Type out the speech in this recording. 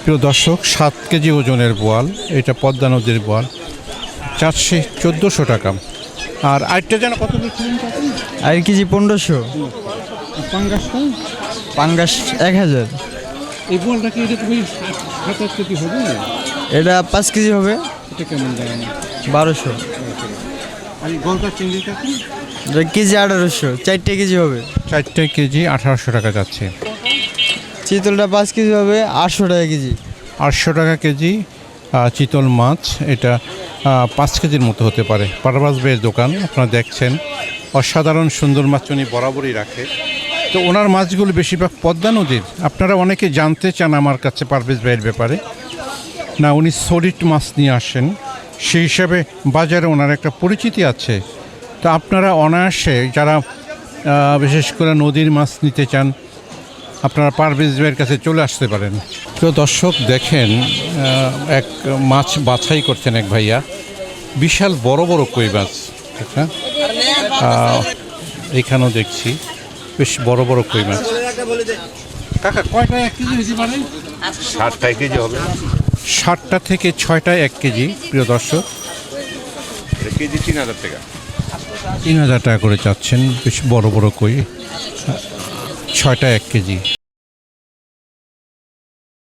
প্রিয় দর্শক, 7 কেজি ওজনের বোয়াল, এটা পদ্মা নদীর বোয়াল, চাচ্ছে 1400 টাকা। আর আরেকটা যেন কত দিচ্ছিলেন? আর কেজি 1500। পাঙ্গাসটা? পাঙ্গাস 1000। এই বোয়ালটা কি এটা তুমি 7 কেজি হবে? এটা 5 কেজি হবে। এটা কেমন দাম? 1200। আর এই গলদা চিংড়িটা কি? এটা কেজি 1800, 4 কেজি হবে। 4 কেজি 1800 টাকা যাচ্ছে। চিতলটা 5 কেজি হবে, 800 টাকা কেজি। 800 টাকা কেজি চিতল মাছ, এটা 5 কেজির মতো হতে পারে। পারভাজ ভাইয়ের দোকান আপনারা দেখছেন, অসাধারণ সুন্দর মাছ উনি বরাবরই রাখে। তো ওনার মাছগুলো বেশিরভাগ পদ্মা নদীর। আপনারা অনেকে জানতে চান আমার কাছে পারভেজ ভাইয়ের ব্যাপারে। না, উনি সলিড মাছ নিয়ে আসেন, সেই হিসাবে বাজারে ওনার একটা পরিচিতি আছে। তো আপনারা অনায়াসে যারা বিশেষ করে নদীর মাছ নিতে চান, আপনারা পারভেজ ভাইয়ের কাছে চলে আসতে পারেন। তো দর্শক দেখেন, এক মাছ বাছাই করছেন এক ভাইয়া, বিশাল বড় বড় কই মাছ। হ্যাঁ, এখানেও দেখছি বেশ বড় বড় কই মাছ। কাকা, কয়টা 1 কেজি হয়েছে? মানে 60 কেজি হবে। 60টা থেকে 6টায় 1 কেজি। প্রিয় দর্শক, কেজি 3000 টাকা। 3000 টাকা করে চাচ্ছেন, বেশ বড় বড় কই, 6টায় 1 কেজি।